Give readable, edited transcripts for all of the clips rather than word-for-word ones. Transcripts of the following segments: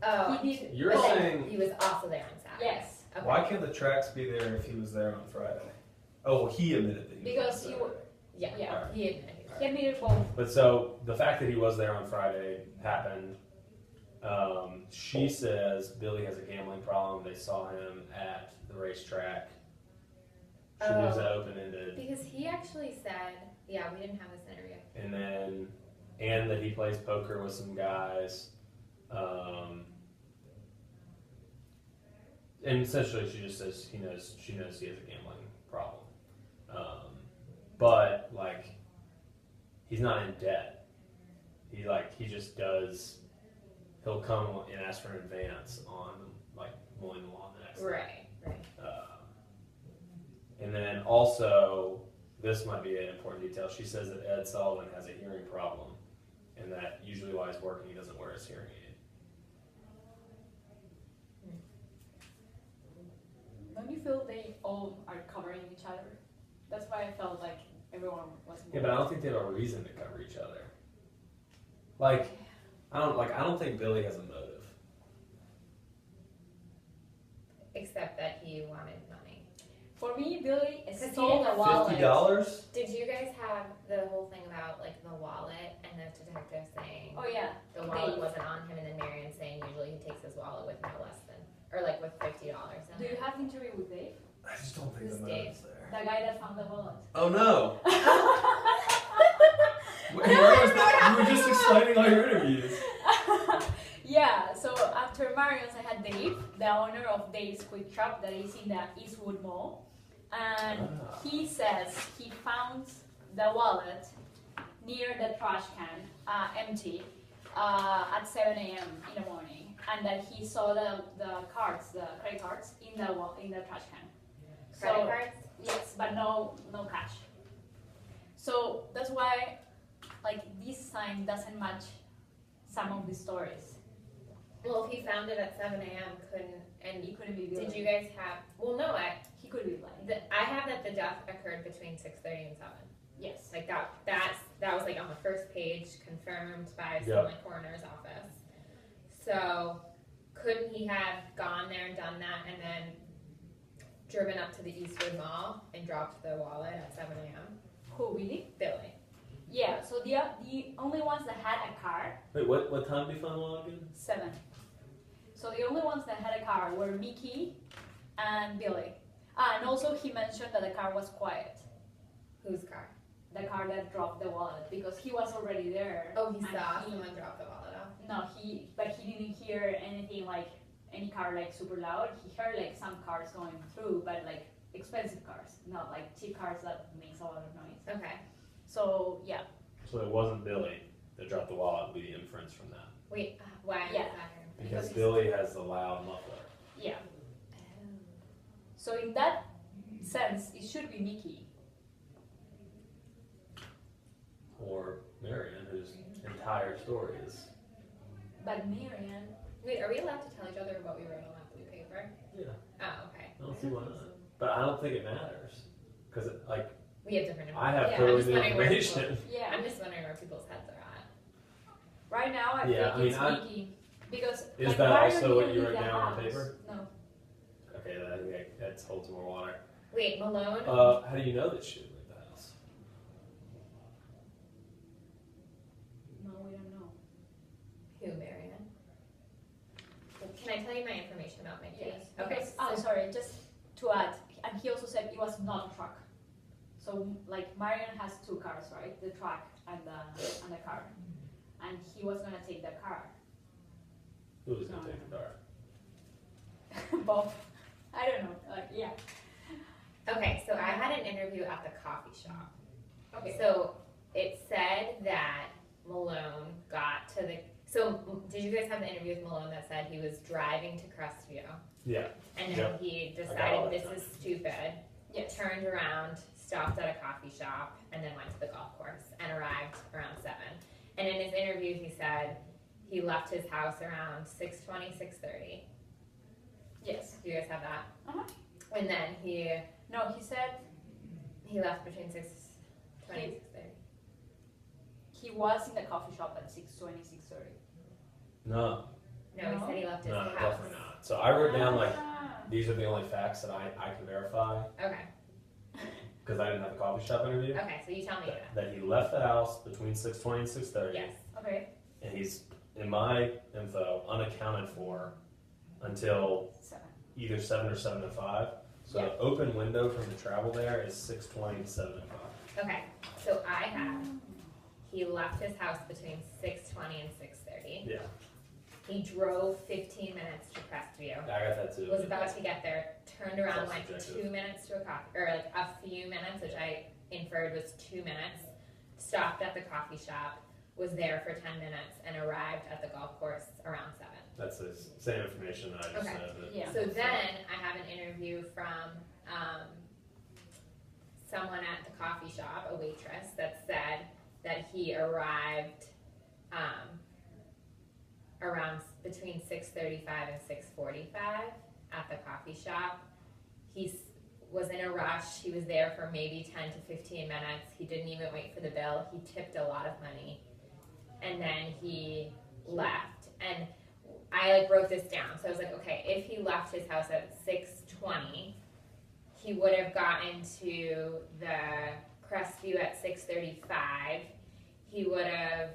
Oh, He did. You're but then saying he was also there on Saturday. Yes. Okay. why can't the tracks be there if he was there on Friday? Oh, well, he admitted that he Because was he there. would. Yeah. Yeah. Alright. He admitted he was. He admitted both. But so the fact that he was there on Friday happened. She says Billy has a gambling problem. They saw him at the racetrack. She leaves that open ended. Because he actually said, yeah, we didn't have this interview. And that he plays poker with some guys. And essentially she just says she knows he has a gambling problem. But like he's not in debt. He just does. He'll come and ask for an advance on like mowing the lawn the next day. Right. And then also, this might be an important detail. She says that Ed Sullivan has a hearing problem, and that usually while he's working, he doesn't wear his hearing aid. Don't you feel they all are covering each other? That's why I felt like everyone was. Yeah, but I don't think they have a reason to cover each other. Like, I don't think Billy has a motive. Except that he wanted money. For me, Billy Because stole the wallet. $50? Did you guys have the whole thing about like the wallet and the detective saying Oh yeah. the wallet wasn't on him, and then Marion saying usually he takes his wallet with no less than, or like with $50 in Do you it. have the interview with Dave? I just don't think Who's the motive's there. The guy that found the wallet. Oh no! You were just explaining all your interviews. Yeah, so after Marion's, I had Dave, the owner of Dave's Quick Shop that is in the Eastwood Mall. And he says he found the wallet near the trash can, empty, at 7 a.m. in the morning. And that he saw the cards, the credit cards, in the trash can. Credit cards? Yes, but no cash. So that's why, like, this sign doesn't match some of the stories. Well, if he found it at 7 a.m., and He couldn't be did guilty. you guys have? Well, no, He could be lying. I have that the death occurred between 6:30 and 7. Yes. Like that was like on the first page, confirmed by Yeah. some coroner's office. So couldn't he have gone there and done that, and then driven up to the Eastwood Mall and dropped the wallet at 7 a.m.? Who, Billy? Billy. Yeah, so the only ones that had a car, Wait, what time did you find the wallet again? 7. So the only ones that had a car were Mickey and Billy. And also he mentioned that the car was quiet. Whose car? The car that dropped the wallet, because he was already there. Oh, he and saw someone drop the wallet off. No, but he didn't hear anything like any car like super loud. He heard like some cars going through, but like expensive cars, not like cheap cars that makes a lot of noise. Okay. So yeah, So it wasn't Billy that dropped the wallet, would be the inference from that. Wait, why is Yeah. that? Because Because Billy has the loud muffler. yeah. So in that sense, it should be Mickey. Or Marion, whose entire story is. But Marion, Wait, are we allowed to tell each other what we wrote on that blue paper? Yeah. Oh, okay. I don't see why not. But I don't think it matters. Because, like, We have different I have yeah, totally I'm just new wondering where information. yeah. I'm just wondering where people's heads are at. Right now, I Yeah, think I mean, it's Mickey because Is like, that Mario also what didn't you leave wrote the down on house. paper? No, Okay, that holds more water. Wait, Malone? How do you know that she didn't leave the house? no, we don't know. Who, Marion? Can I tell you my information about Mickey? Yes. Okay. Because, oh, sorry. Just to add, and he also said it was not a truck. So like Marion has 2 cars, right? The truck and the car, and he was gonna take the car. Who was going to take the car? Both. I don't know. Like yeah. Okay, so I had an interview at the coffee shop. Okay. So it said that Malone got to the. So did you guys have the interview with Malone that said he was driving to Crestview? Yeah. And then Yep. he I got all decided that this stuff. is stupid. Yes. Turned around, stopped at a coffee shop, and then went to the golf course and arrived around 7. And in his interview, he said he left his house around 6:20, 6:30. Yes. Do you guys have that? Uh-huh. And then he No, he said left between 6:20 and 6:30. he was in the coffee shop at 6:20, 6:30. No. No, he No? said he left his No, house. definitely not. So I wrote down like Ah. these are the only facts that I can verify Okay. because I didn't have the coffee shop interview. Okay, so you tell me that. That he left the house between 6:20 and 6:30, Yes. Okay. and he's in my info unaccounted for until 7. either 7 or 7:05. So the open window from the travel there is 6:20 to 7:05. Okay, so I have, he left his house between 6:20 and 6:30. Yeah, He drove 15 minutes to Crestview. I got that too. Was about to get there, turned around, That's went subjective. 2 minutes to a coffee, or like a few minutes, which I inferred was 2 minutes. Stopped at the coffee shop, was there for 10 minutes, and arrived at the golf course around 7. That's the same information that I just Okay. said. But Yeah. So then I have an interview from someone at the coffee shop, a waitress, that said that he arrived around between 6:35 and 6:45 at the coffee shop. He was in a rush. He was there for maybe 10 to 15 minutes. He didn't even wait for the bill. He tipped a lot of money, and then he left. And I like wrote this down. So I was like, okay, if he left his house at 6:20, he would have gotten to the Crestview at 6:35. He would have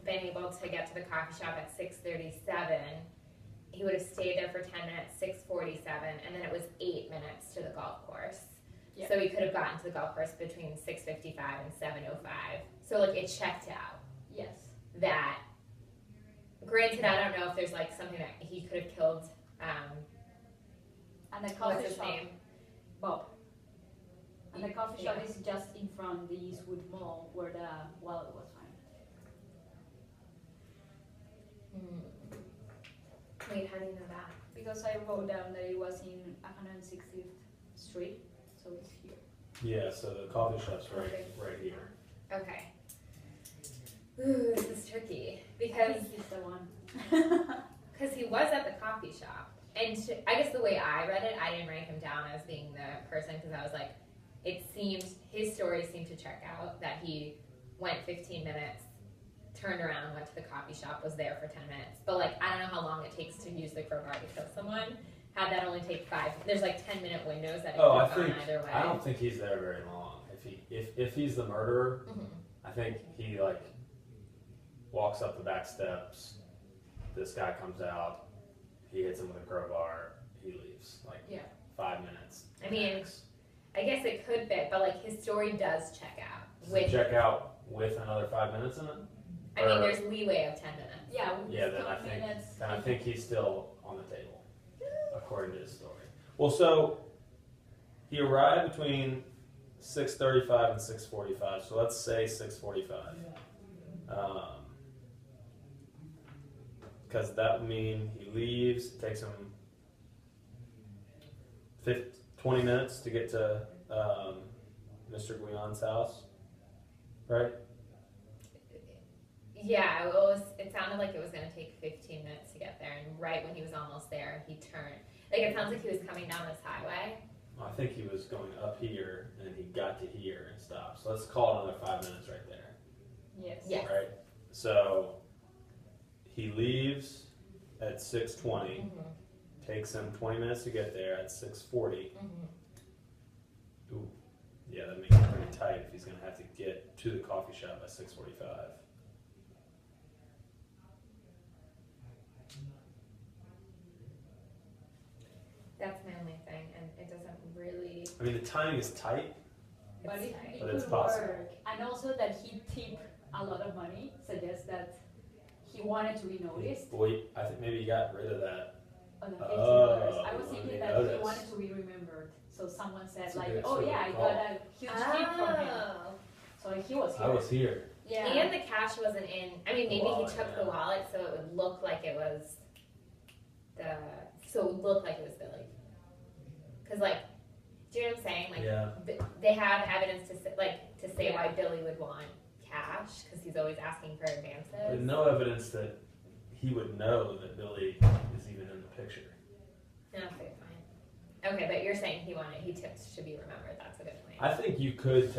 been able to get to the coffee shop at 6:37. He would have stayed there for 10 minutes, 6:47, and then it was 8 minutes to the golf course. Yeah. So he could have gotten to the golf course between 6:55 and 7:05. So like it checked out Yes. that. Granted, I don't know if there's like something that he could have killed. And the What's coffee his shop, name? Bob. And the coffee shop Yeah. is just in front of the Eastwood Mall where the wallet was found. Wait, how do you know that? Because I wrote down that it was in 160th Street, so it's here. yeah, so the coffee shop's right here. Okay. Ooh, this is tricky because He's the one. he was at the coffee shop, and I guess the way I read it, I didn't write him down as being the person because I was like, it seemed his story seemed to check out that he went 15 minutes, turned around, went to the coffee shop, was there for 10 minutes. But like, I don't know how long it takes to use the crowbar to kill someone. Had that only take 5? There's like 10-minute windows that it Oh, I could have think gone either way. I don't think he's there very long. If he's the murderer, Mhm. I think he like walks up the back steps. This guy comes out. He hits him with a crowbar. He leaves. Like Yeah. 5 minutes. I mean, max. I guess it could be, but like his story does check out. Does it With, check out with another 5 minutes in it. I mean, Or- there's leeway of 10 minutes. Yeah, Yeah, then I think he's still on the table, according to his story. Well, so he arrived between 6:35 and 6:45. So let's say 6:45, because that would mean he leaves. It takes him 20 minutes to get to Mr. Guion's house, right? Yeah, it sounded like it was going to take 15 minutes to get there, and right when he was almost there, he turned. Like, it sounds like he was coming down this highway. I think he was going up here, and he got to here and stopped. So let's call it another 5 minutes right there. Yes. Yeah. Right. So he leaves at 6:20. Mm-hmm. Takes him 20 minutes to get there at 6:40. Mm-hmm. Ooh, yeah, that makes it pretty tight if he's gonna have to get to the coffee shop at 6:45. That's my only thing, and it doesn't really. I mean, the timing is tight. But It's it, tight. it But it's could possible. work. And also that he tipped a lot of money suggests that he wanted to be noticed Boy, I think maybe he got rid of that. on the $15. Oh, I was he thinking that noticed. he wanted to be remembered. So someone said That's a like, good oh sort of yeah, I call. got a huge tip from him. Oh. So he was I here. was here. Yeah. And the cash wasn't in. I mean, maybe Wallet, he took yeah. the wallet so it would look like it was the. So it would look like it was Billy. Because, like, do you know what I'm saying? Like, Yeah. they have evidence to say Yeah. why Billy would want cash because he's always asking for advances. But no evidence that he would know that Billy is even in the picture. Okay, fine. Okay, but you're saying he tipped to be remembered. That's a good point. I think you could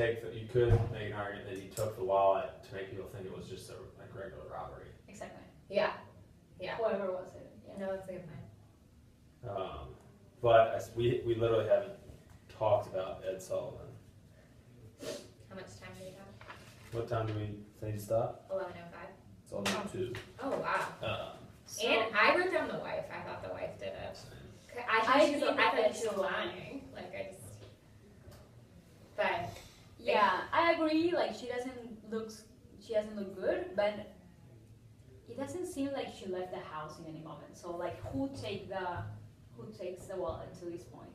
make an argument that he took the wallet to make people think it was just a regular robbery. Exactly. Yeah. Yeah. Whoever was it. Yeah. No, that's a good point. But we literally haven't talked about Ed Sullivan. How much time do we have? What time do we need to stop? 11:05. It's all about 2. Oh wow. So, And I wrote down the wife. I thought the wife did it. I I think think I thought that's she was so lying. Like I just. But yeah, I agree. Like she doesn't look good, but it doesn't seem like she left the house in any moment. So like, who takes the wallet to this point?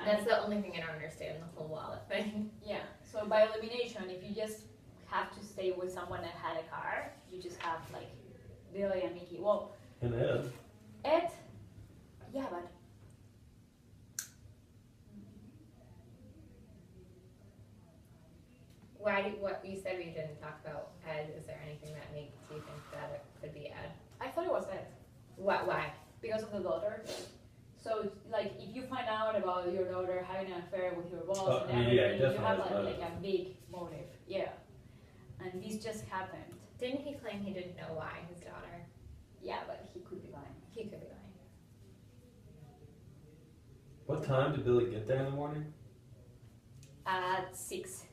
that's the only thing I don't understand, the whole wallet thing. Yeah. So by elimination, if you just have to stay with someone that had a car, you just have like Billy and Mickey. Well, And Ed. Ed, yeah, but What you said we didn't talk about Ed? Is there anything that makes you think that it could be Ed? I thought it was Ed Why? because of the daughter. So like, if you find out about your daughter having an affair with your boss and yeah, everything, you definitely have has like a big motive. Yeah. And this just happened. Didn't he claim he didn't know why his daughter? Yeah, but he could be lying. He could be lying. What time did Billy get there in the morning? At 6.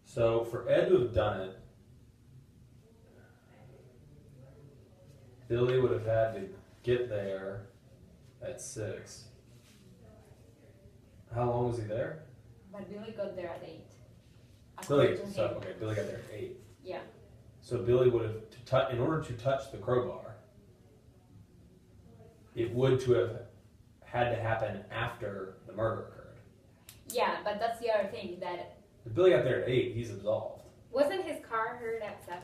So for Ed to have done it, Billy would have had to get there at 6. How long was he there? But Billy got there at 8. Billy, According to so, him. okay, Billy got there at 8. Yeah. So Billy would have, in order to touch the crowbar, it would to have had to happen after the murder occurred. Yeah, but that's the other thing that. If Billy got there at 8, he's absolved. Wasn't his car heard at 7?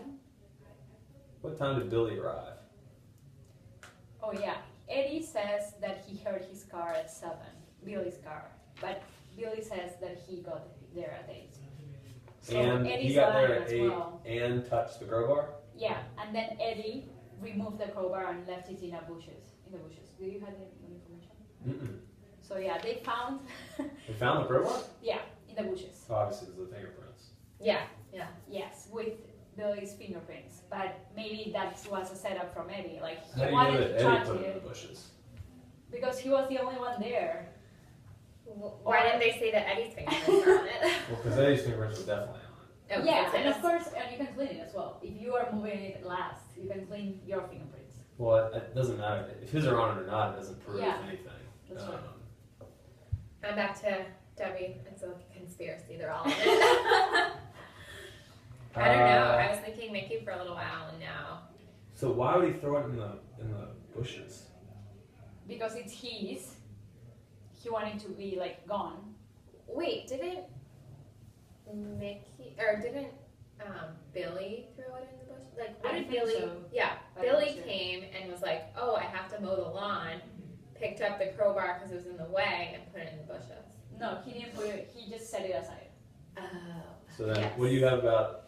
What time did Billy arrive? Oh yeah, Eddie says that he heard his car at 7, Billy's car, but Billy says that he got there at 8. So And Eddie's he got lying there at as 8 well. and touched the crowbar? Yeah, and then Eddie removed the crowbar and left it in the bushes. Do you have the information? Mm-mm. So yeah, they found, They found the crowbar? yeah, in the bushes. Obviously, it's the fingerprints. Yeah. Yes, with Billy's fingerprints, but maybe that was a setup from Eddie. Like How do he you know wanted that to Eddie touch put him in it the bushes? because he was the only one there. Why didn't they say that Eddie's fingerprints were on it? Well, because Eddie's fingerprints were definitely on it. Oh, Yeah, that's and it. of course, and you can clean it as well. If you are moving it last, you can clean your fingerprints. Well, it doesn't matter. If his are on it or not, it doesn't prove Yeah, anything. that's right. I'm back to Debbie. It's a conspiracy. They're all in it. I don't know. I was thinking Mickey for a little while, and now. So why would he throw it in the bushes? Because it's his. He wanted to be like gone. Wait, didn't Mickey or didn't Billy throw it in the bush? Like, what I did think Billy? so. Yeah, I'm Billy not sure. came and was like, "Oh, I have to mow the lawn." Picked up the crowbar because it was in the way and put it in the bushes. No, he didn't put it. He just set it aside. Oh. So then, Yes. what do you have about?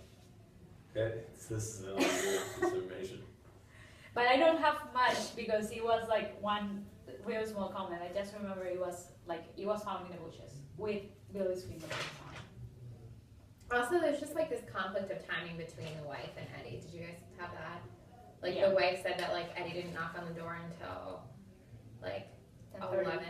Okay, this is another information. But I don't have much because it was like one real small comment. I just remember it was found in the bushes with Billy's fingerprints on it. Also, there's just like this conflict of timing between the wife and Eddie. Did you guys have that? Like Yeah. the wife said that like Eddie didn't knock on the door until like 10:30. 11.